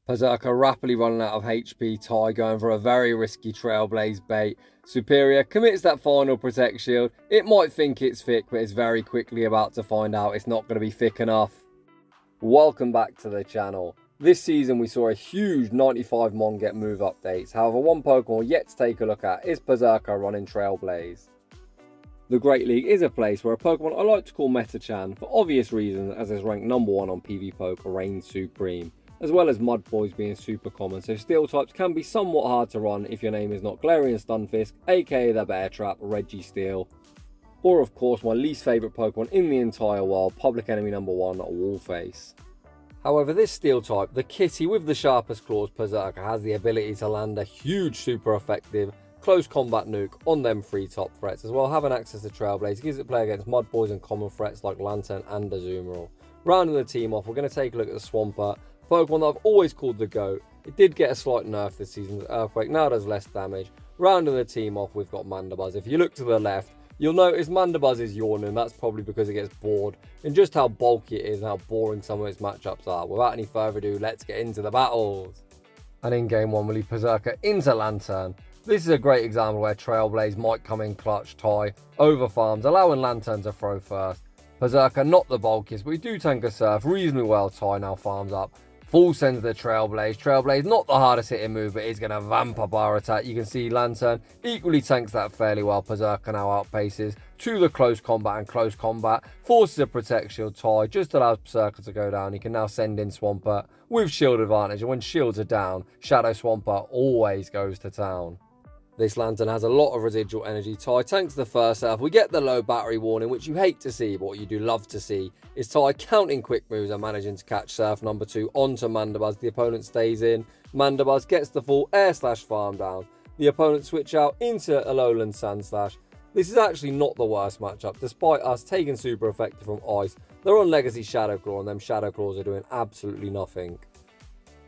Perrserker rapidly running out of HP, Ty going for a very risky Trailblaze bait. Serperior commits that final Protect Shield. It might think it's thick, but it's very quickly about to find out it's not going to be thick enough. Welcome back to the channel. This season we saw a huge 95 Mon get move updates. However, one Pokemon yet to take a look at is Perrserker running Trailblaze. The Great League is a place where a Pokemon I like to call Metachan for obvious reasons, as it's ranked number 1 on PvPoke reigns supreme, as well as Mudboys being super common, so steel types can be somewhat hard to run if your name is not Galarian Stunfisk, aka the Bear Trap, Registeel, or of course my least favourite Pokemon in the entire world, public enemy number 1, Wallface. However, this steel type, the kitty with the sharpest claws, Perrserker, has the ability to land a huge super effective close combat nuke on them 3 top threats, as well having access to Trailblaze gives it play against Mudboys and common threats like Lantern and Azumarill. Rounding the team off, we're going to take a look at the Swampert, Pokemon that I've always called the GOAT. It did get a slight nerf this season with Earthquake, now does less damage. Rounding the team off, we've got Mandibuzz. If you look to the left, you'll notice Mandibuzz is yawning. That's probably because it gets bored and just how bulky it is and how boring some of its matchups are. Without any further ado, let's get into the battles. And in game 1, we'll leave Perrserker into Lantern. This is a great example where Trailblaze might come in clutch, Ty, over farms, allowing Lantern to throw first. Perrserker not the bulkiest, but we do tank a Surf reasonably well. Ty now farms up. Full sends the Trailblaze. Trailblaze not the hardest hitting move, but is going to vamp up our attack. You can see Lantern equally tanks that fairly well. Perrserker now outpaces to the close combat, and close combat forces a Protect Shield. Ty just allows Perrserker to go down. He can now send in Swampert with shield advantage, and when shields are down, Shadow Swampert always goes to town. This Lantern has a lot of residual energy. Ty tanks the first Surf. We get the low battery warning, which you hate to see, but what you do love to see is Ty counting quick moves and managing to catch Surf number 2 onto Mandibuzz. The opponent stays in. Mandibuzz gets the full Air Slash farm down. The opponent switch out into Alolan Sandslash. This is actually not the worst matchup, despite us taking super effective from Ice. They're on Legacy Shadow Claw, and them Shadow Claws are doing absolutely nothing.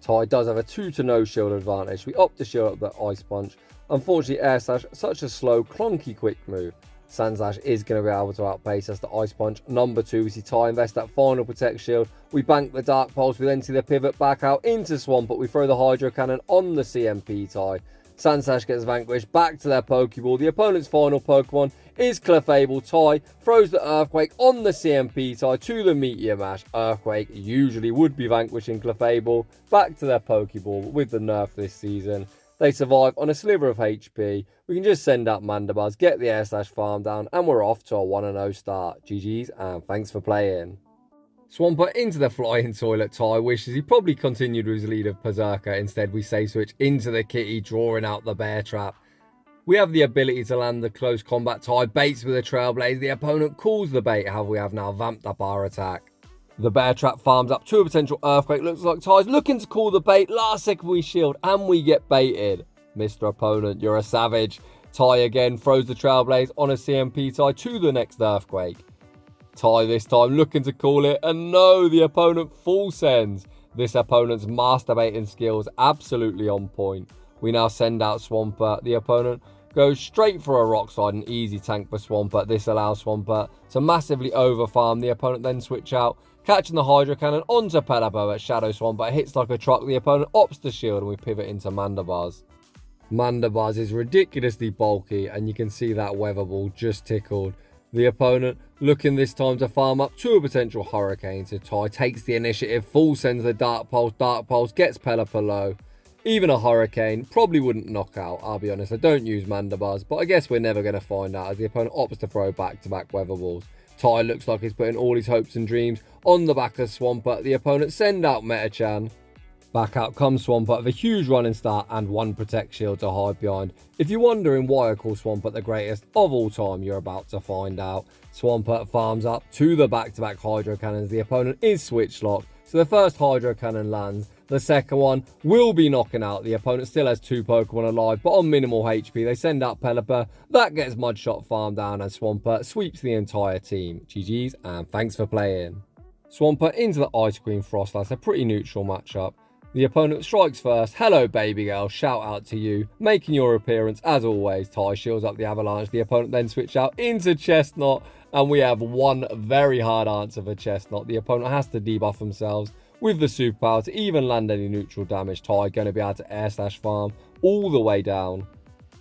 Ty does have a 2-0 shield advantage. We opt to shield up the Ice Punch. Unfortunately, Air Slash, such a slow, clunky quick move. Sandslash is going to be able to outpace us. The Ice Punch number 2. We see Ty invest that final Protect Shield. We bank the Dark Pulse. We then see the pivot back out into Swampert. We throw the Hydro Cannon on the CMP Ty. Sandslash gets vanquished. Back to their Pokeball. The opponent's final Pokemon is Clefable. Ty throws the Earthquake on the CMP Ty to the Meteor Mash. Earthquake usually would be vanquishing Clefable. Back to their Pokeball with the nerf this season. They survive on a sliver of HP. We can just send out Mandibuzz, get the Air Slash farm down, and we're off to a 1-0 start. GG's, and thanks for playing. Swampert into the flying toilet. Ty wishes he probably continued with his lead of Perrserker. Instead, we safe switch into the kitty, drawing out the Bear Trap. We have the ability to land the close combat. Ty baits with a Trailblaze. The opponent calls the bait. However, we have now vamped up our attack. The Bear Trap farms up to a potential Earthquake. Looks like Ty's looking to call the bait. Last second we shield and we get baited. Mr. Opponent, you're a savage. Ty again throws the Trailblaze on a CMP Ty to the next Earthquake. Ty this time looking to call it, and no, the opponent full sends. This opponent's masturbating skills absolutely on point. We now send out Swampert. The opponent goes straight for a Rock Slide, an easy tank for Swampert. This allows Swampert to massively overfarm. The opponent then switch out, catching the Hydro Cannon onto Pelipper at Shadow Swampert. Hits like a truck. The opponent opts to shield, and we pivot into Mandibuzz. Mandibuzz is ridiculously bulky, and you can see that Weather Ball just tickled. The opponent looking this time to farm up to a potential Hurricane. So Ty takes the initiative, full sends the Dark Pulse gets Pelipper low. Even a Hurricane probably wouldn't knock out, I'll be honest. I don't use Mandibuzz, but I guess we're never going to find out as the opponent opts to throw back-to-back Weather Balls. Ty looks like he's putting all his hopes and dreams on the back of Swampert. The opponent send out Metachan. Back out comes Swampert with a huge running start and 1 Protect Shield to hide behind. If you're wondering why I call Swampert the greatest of all time, you're about to find out. Swampert farms up to the back-to-back Hydro Cannons. The opponent is switch locked, so the first Hydro Cannon lands. The second one will be knocking out. The opponent still has 2 Pokemon alive, but on minimal HP. They send out Pelipper. That gets Mudshot farmed down, and Swampert sweeps the entire team. GG's, and thanks for playing. Swampert into the Ice Queen Froslass, a pretty neutral matchup. The opponent strikes first. Hello, baby girl. Shout out to you. Making your appearance, as always. Ty shields up the Avalanche. The opponent then switch out into Chestnut. And we have one very hard answer for Chestnut. The opponent has to debuff themselves with the superpower to even land any neutral damage. Ty going to be able to air slash farm all the way down.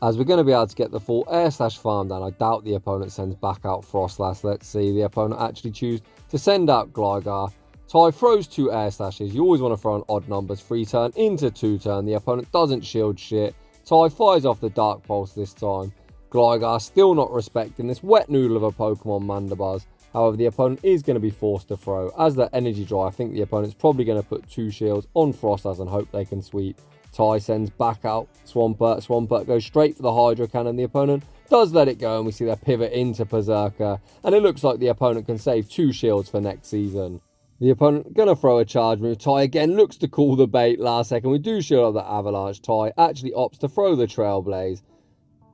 As we're going to be able to get the full air slash farm down, I doubt the opponent sends back out Froslass. Let's see, the opponent actually choose to send out Gligar. Ty throws 2 air slashes. You always want to throw an odd numbers 3 turn into 2 turn. The opponent doesn't shield shit. Ty fires off the Dark Pulse this time. Gligar still not respecting this wet noodle of a Pokemon Mandibuzz. However, the opponent is going to be forced to throw. As the energy dry, I think the opponent's probably going to put 2 shields on Froslass and hope they can sweep. Ty sends back out Swampert. Swampert goes straight for the Hydro Cannon. The opponent does let it go, and we see their pivot into Perrserker. And it looks like the opponent can save 2 shields for next season. The opponent going to throw a charge move. Ty again looks to call the bait last second. We do shield up the Avalanche. Ty actually opts to throw the Trailblaze.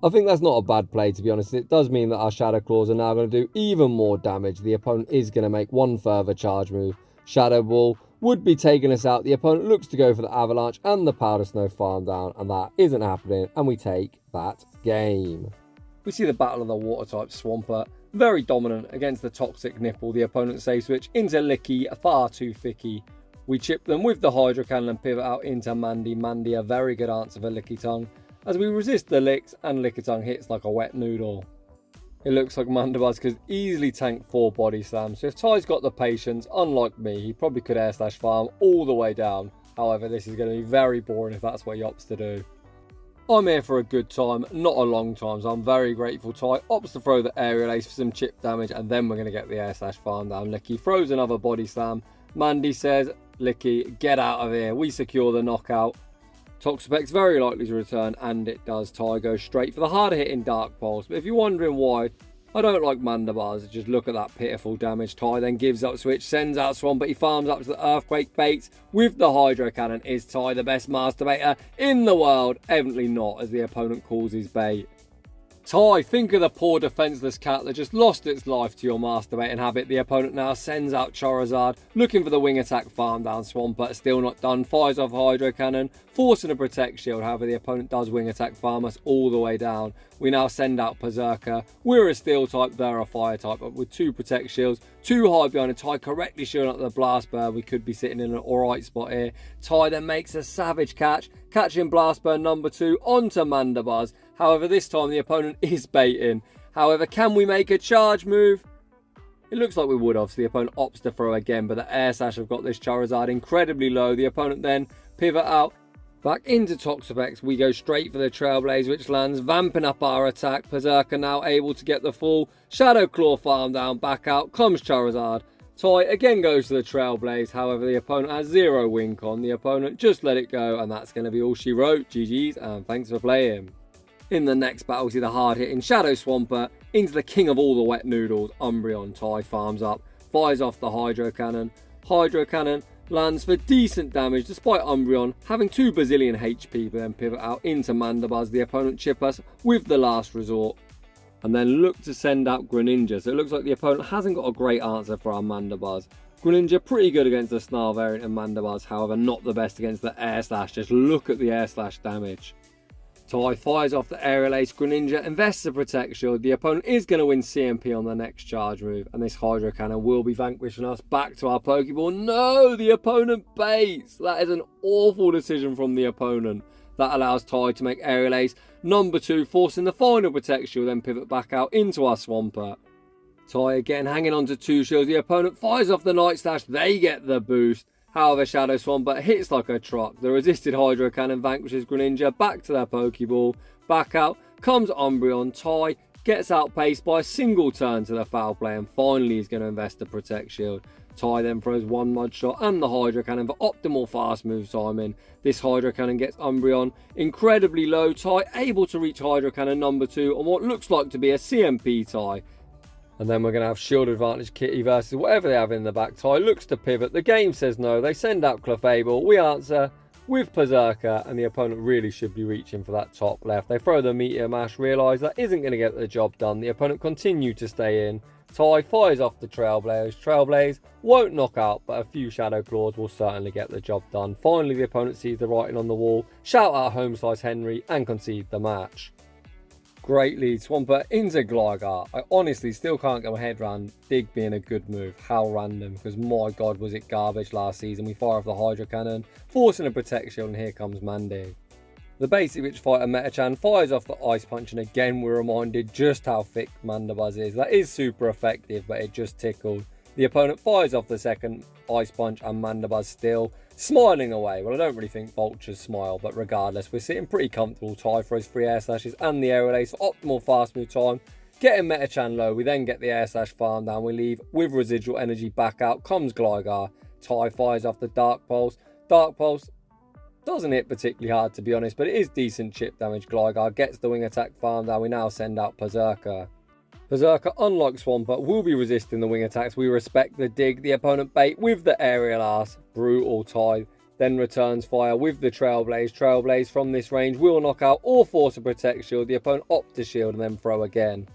I think that's not a bad play, to be honest. It does mean that our Shadow Claws are now going to do even more damage. The opponent is going to make 1 further charge move. Shadow Ball would be taking us out. The opponent looks to go for the Avalanche and the Powder Snow farm down, and that isn't happening, and we take that game. We see the battle of the water type Swampert. Very dominant against the Toxic Nipple. The opponent save switch into Licky, far too thicky. We chip them with the Hydro Cannon and pivot out into Mandy. Mandy, a very good answer for Lickitung, as we resist the licks and Lickitung hits like a wet noodle. It looks like Mandibuzz could easily tank 4 body slams, so if Ty's got the patience, unlike me, he probably could air slash farm all the way down. However, this is going to be very boring if that's what he opts to do. I'm here for a good time, not a long time, so I'm very grateful. Ty opts to throw the Aerial Ace for some chip damage, and then we're going to get the air slash farm down. Licky throws another body slam. Mandy says, Licky, get out of here. We secure the knockout. Toxapex very likely to return, and it does. Ty goes straight for the harder hitting Dark Pulse. But if you're wondering why I don't like Mandibuzz, just look at that pitiful damage. Ty then gives up switch, sends out Swampert. He farms up to the Earthquake baits with the Hydro Cannon. Is Ty the best masturbator in the world? Evidently not, as the opponent calls his bait. Ty, think of the poor defenseless cat that just lost its life to your masturbating habit. The opponent now sends out Charizard, looking for the wing attack farm down. Swampert still not done, fires off Hydro Cannon, forcing a Protect Shield. However, the opponent does wing attack farm us all the way down. We now send out Perrserker. We're a Steel type, they're a Fire type, but with 2 Protect Shields, 2 high behind, and Ty correctly shielding up the Blast Bird. We could be sitting in an alright spot here. Ty then makes a savage catch, catching Blast Bird number 2 onto Mandibuzz. However, this time the opponent is baiting. However, can we make a charge move? It looks like we would have, so the opponent opts to throw again, but the Air Slash have got this Charizard incredibly low. The opponent then pivot out back into Toxapex. We go straight for the Trailblaze, which lands, vamping up our attack. Perrserker now able to get the full Shadow Claw farm down. Back out comes Charizard. Ty again goes to the Trailblaze. However, the opponent has 0 win con. The opponent just let it go, and that's going to be all she wrote. GG's, and thanks for playing. In the next battle, we see the hard-hitting Shadow Swampert into the king of all the wet noodles, Umbreon. Ty farms up, fires off the Hydro Cannon. Hydro Cannon lands for decent damage, despite Umbreon having 2 bazillion HP, but then pivot out into Mandibuzz. The opponent chip us with the last resort, and then look to send out Greninja. So it looks like the opponent hasn't got a great answer for our Mandibuzz. Greninja pretty good against the Snarl variant and Mandibuzz, however not the best against the Air Slash. Just look at the Air Slash damage. Ty fires off the Aerial Ace. Greninja invests a Protect Shield. The opponent is going to win CMP on the next charge move, and this Hydro Cannon will be vanquishing us back to our Pokeball. No, the opponent baits. That is an awful decision from the opponent. That allows Ty to make Aerial Ace number 2, forcing the final Protect Shield, then pivot back out into our Swampert. Ty again hanging on to 2 shields. The opponent fires off the Night Slash. They get the boost. However, Shadow Swampert hits like a truck. The resisted Hydro Cannon vanquishes Greninja back to their Pokeball. Back out comes Umbreon. Ty gets outpaced by a single turn to the foul play, and finally he's going to invest a Protect Shield. Ty then throws 1 Mud Shot and the Hydro Cannon for optimal fast move timing. This Hydro Cannon gets Umbreon incredibly low. Ty able to reach Hydro Cannon number 2 on what looks like to be a CMP Ty. And then we're going to have Shield Advantage Kitty versus whatever they have in the back. Ty looks to pivot. The game says no. They send out Clefable. We answer with Perrserker, and the opponent really should be reaching for that top left. They throw the Meteor Mash, realise that isn't going to get the job done. The opponent continue to stay in. Ty fires off the Trailblaze. Trailblaze won't knock out, but a few Shadow Claws will certainly get the job done. Finally, the opponent sees the writing on the wall, shout out Home Slice Henry, and concede the match. Great lead, Swampert into Gligar. I honestly still can't get my head around Dig being a good move. How random, because my god was it garbage last season. We fire off the Hydro Cannon, forcing a Protect Shield, and here comes Mandy. The basic Witch Fighter Metachan fires off the Ice Punch, and again we're reminded just how thick Mandibuzz is. That is super effective, but it just tickled. The opponent fires off the second Ice Punch, and Mandibuzz still smiling away. Well, I don't really think Vultures smile, but regardless, we're sitting pretty comfortable. Ty throws 3 Air Slashes and the Aerial Ace for optimal fast move time. Getting Metachan low, we then get the Air Slash farm down. We leave with residual energy back out. Comes Gligar. Ty fires off the Dark Pulse. Dark Pulse doesn't hit particularly hard, to be honest, but it is decent chip damage. Gligar gets the Wing Attack farm down. We now send out Perrserker. Perrserker, unlike Swampert, will be resisting the wing attacks. We respect the dig. The opponent bait with the aerial ass. Brutal Tide. Then returns fire with the Trailblaze. Trailblaze from this range will knock out or force a Protect Shield. The opponent opts to shield and then throw again.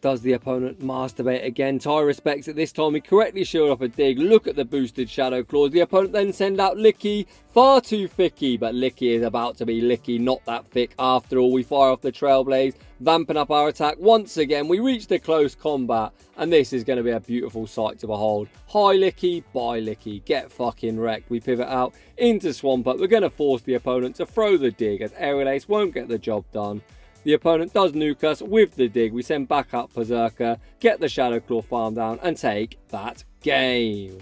Does the opponent masturbate again? Ty respects it this time. We correctly shield off a dig. Look at the boosted Shadow Claws. The opponent then send out Licky. Far too thicky, but Licky is about to be Licky. Not that thick after all. We fire off the Trailblaze, vamping up our attack. Once again, we reach the close combat, and this is going to be a beautiful sight to behold. Hi Licky, bye Licky. Get fucking wrecked. We pivot out into Swampert. We're going to force the opponent to throw the dig, as Aerial Ace won't get the job done. The opponent does nuke us with the dig. We send back up Perrserker, get the Shadow Claw farm down, and take that game.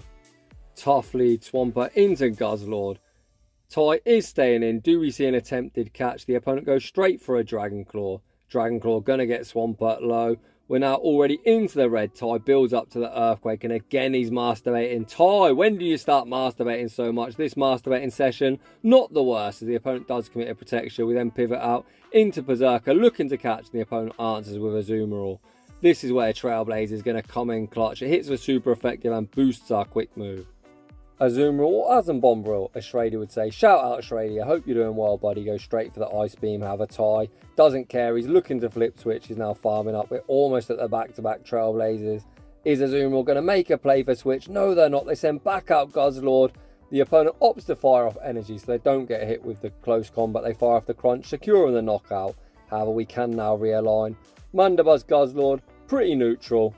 Tough lead, Swampert into Guzzlord. Ty is staying in. Do we see an attempted catch? The opponent goes straight for a Dragon Claw. Dragon Claw gonna get Swampert low. We're now already into the red. Ty builds up to the Earthquake, and again he's masturbating. Ty, when do you start masturbating so much? This masturbating session, not the worst, as the opponent does commit a protection. We then pivot out into Perrserker, looking to catch, and the opponent answers with a Azumarill. This is where Trailblaze is going to come in clutch. It hits for super effective and boosts our quick move. Azumarill or Azumarill, as Shreddy would say. Shout out Shreddy, I hope you're doing well, buddy. Goes straight for the Ice Beam, have a Ty. Doesn't care, he's looking to flip switch, he's now farming up. We're almost at the back-to-back Trailblazers. Is Azumarill going to make a play for switch? No, they're not. They send back out Guzzlord. The opponent opts to fire off energy, so they don't get hit with the close combat. They fire off the crunch, securing the knockout. However, we can now realign. Mandibuzz Guzzlord, pretty neutral.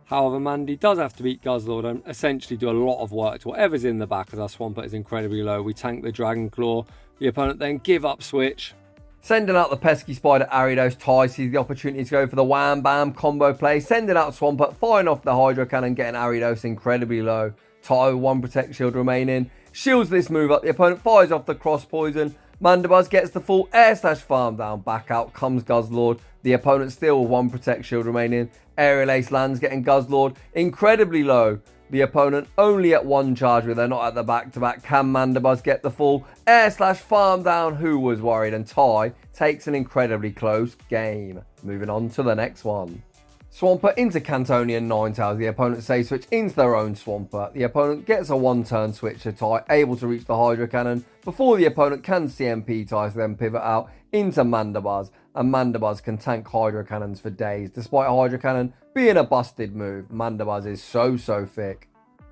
However, Mandy does have to beat Guzzlord and essentially do a lot of work to whatever's in the back, as our Swampert is incredibly low. We tank the Dragon Claw. The opponent then give up switch. Sending out the pesky Spider Ariados. Ty sees the opportunity to go for the Wham Bam combo play. Sending out Swampert, firing off the Hydro Cannon, getting Ariados incredibly low. Ty with 1 Protect Shield remaining. Shields this move up. The opponent fires off the Cross Poison. Mandibuzz gets the full Air Slash farm down. Back out comes Guzzlord. The opponent still with 1 Protect Shield remaining. Aerial Ace lands, getting Guzzlord incredibly low. The opponent only at 1 charge, but they're not at the back-to-back. Can Mandibuzz get the full Air Slash farm down? Who was worried? And Ty takes an incredibly close game. Moving on to the next one. Swampert into Cantonian Ninetales. The opponent saves switch into their own Swampert. The opponent gets a 1-turn switch to Ty, able to reach the Hydro Cannon before the opponent can CMP Ty, so then pivot out into Mandibuzz. And Mandibuzz can tank Hydro Cannons for days. Despite Hydro Cannon being a busted move, Mandibuzz is so thick.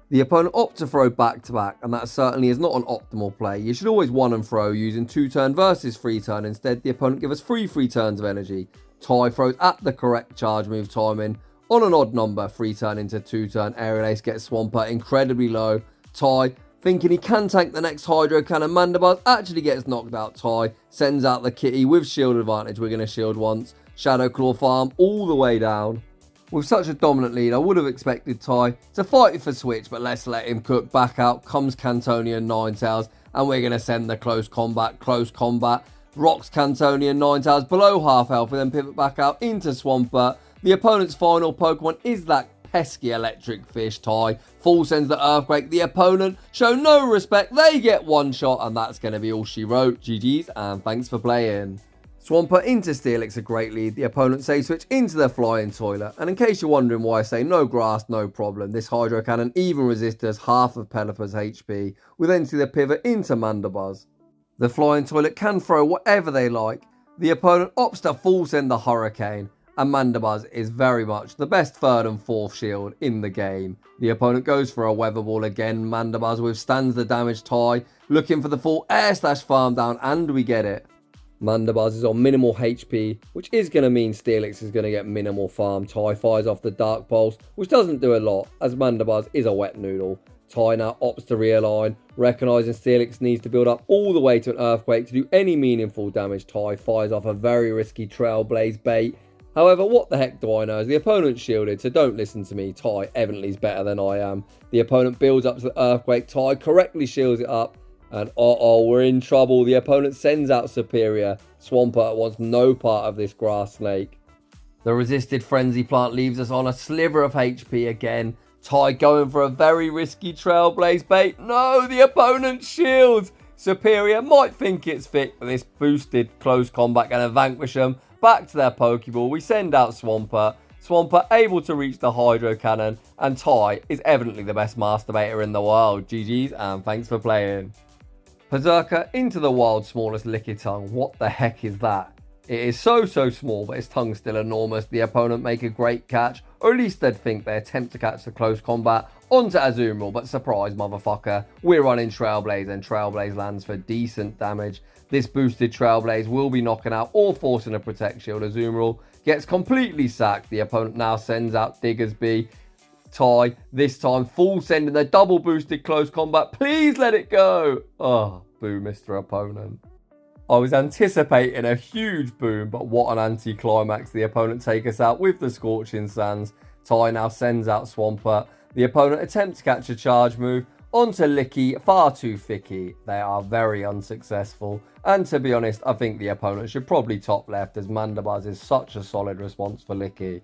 The opponent opts to throw back-to-back, and that certainly is not an optimal play. You should always 1 and throw using 2-turn versus 3-turn. Instead, the opponent give us 3 turns of energy. Ty throws at the correct charge move timing on an odd number, 3-turn into 2-turn. Aerial Ace gets Swampert incredibly low. Ty, thinking he can tank the next Hydro Cannon, Mandibuzz actually gets knocked out. Ty sends out the Kitty with shield advantage. We're going to shield once. Shadow Claw farm all the way down. With such a dominant lead, I would have expected Ty to fight for switch, but let's let him cook. Back out comes Cantonian Ninetales, and we're going to send the close combat. Rocks Cantonian Ninetales below half health, and then pivot back out into Swampert. The opponent's final Pokemon is that pesky electric fish. Ty full sends the Earthquake. The opponent show no respect. They get 1 shot, and that's going to be all she wrote. GG's, and thanks for playing. Swampert into Steelix, a great lead. The opponent saves switch into their Flying Toilet. And in case you're wondering why I say no grass, no problem, this Hydro Cannon even resists half of Pelipper's HP. We then see the pivot into Mandibuzz. The Flying Toilet can throw whatever they like. The opponent opts to full send the Hurricane, and Mandibuzz is very much the best 3rd and 4th shield in the game. The opponent goes for a Weather Ball again. Mandibuzz withstands the damage. Ty looking for the full Air Slash farm down, and we get it. Mandibuzz is on minimal HP, which is going to mean Steelix is going to get minimal farm. Ty fires off the Dark Pulse, which doesn't do a lot, as Mandibuzz is a wet noodle. Ty now opts to realign, recognising Steelix needs to build up all the way to an Earthquake to do any meaningful damage. Ty fires off a very risky Trailblaze bait. However, what the heck do I know? As the opponent's shielded, so don't listen to me. Ty evidently is better than I am. The opponent builds up to the Earthquake. Ty correctly shields it up. And we're in trouble. The opponent sends out Serperior. Swampert wants no part of this grass snake. The resisted Frenzy Plant leaves us on a sliver of HP again. Ty going for a very risky Trailblaze bait. No, the opponent shields. Serperior might think it's fit, but this boosted close combat going to vanquish them. Back to their Pokeball. We send out Swampert. Swampert able to reach the Hydro Cannon. And Ty is evidently the best masturbator in the world. GG's and thanks for playing. Perrserker into the world's smallest Lickitung. What the heck is that? It is so small, but its tongue's still enormous. The opponent make a great catch, or at least they'd think they attempt to catch the close combat onto Azumarill, but surprise motherfucker, we're running Trailblaze and Trailblaze lands for decent damage. This boosted Trailblaze will be knocking out or forcing a Protect Shield. Azumarill gets completely sacked. The opponent now sends out Diggersby. Ty, this time full sending the double boosted close combat. Please let it go. Oh, boo, Mr. Opponent. I was anticipating a huge boom, but what an anticlimax. The opponent take us out with the Scorching Sands. Ty now sends out Swampert. The opponent attempts to catch a charge move onto Licky, far too thicky. They are very unsuccessful. And to be honest, I think the opponent should probably top left, as Mandibuzz is such a solid response for Licky.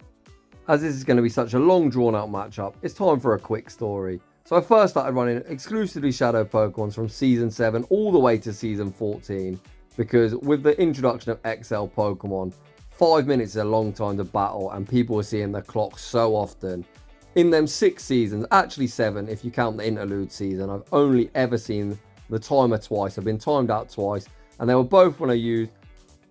As this is going to be such a long drawn out matchup, it's time for a quick story. So I first started running exclusively Shadow Pokemons from Season 7 all the way to Season 14. Because with the introduction of XL Pokemon, 5 minutes is a long time to battle and people are seeing the clock so often. In them 6 seasons, actually 7 if you count the interlude season, I've only ever seen the timer twice. I've been timed out twice and they were both when I used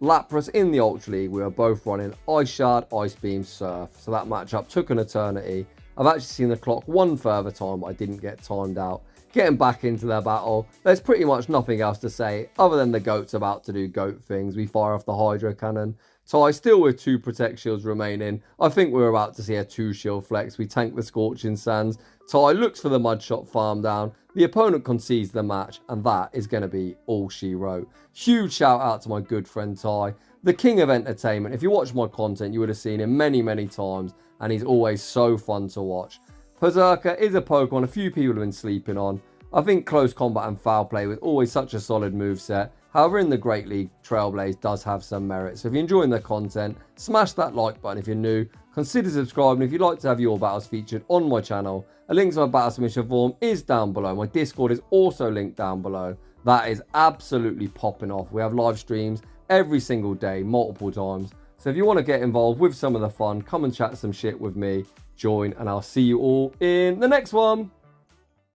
Lapras in the Ultra League. We were both running Ice Shard, Ice Beam, Surf. So that matchup took an eternity. I've actually seen the clock one further time, but I didn't get timed out. Getting back into their battle, there's pretty much nothing else to say other than the GOAT's about to do GOAT things. We fire off the Hydro Cannon. Ty still with 2 Protect Shields remaining. I think we're about to see a 2 shield flex. We tank the Scorching Sands. Ty looks for the Mudshot farm down. The opponent concedes the match, and that is going to be all she wrote. Huge shout out to my good friend Ty, the king of entertainment. If you watch my content, you would have seen him many times, and he's always so fun to watch. Perrserker is a Pokemon a few people have been sleeping on. I think close combat and foul play with always such a solid moveset. However, in the Great League, Trailblaze does have some merit. So if you're enjoying the content, smash that like button. If you're new, consider subscribing. If you'd like to have your battles featured on my channel, a link to my battle submission form is down below. My Discord is also linked down below. That is absolutely popping off. We have live streams every single day, multiple times. So if you want to get involved with some of the fun, come and chat some shit with me, join, and I'll see you all in the next one.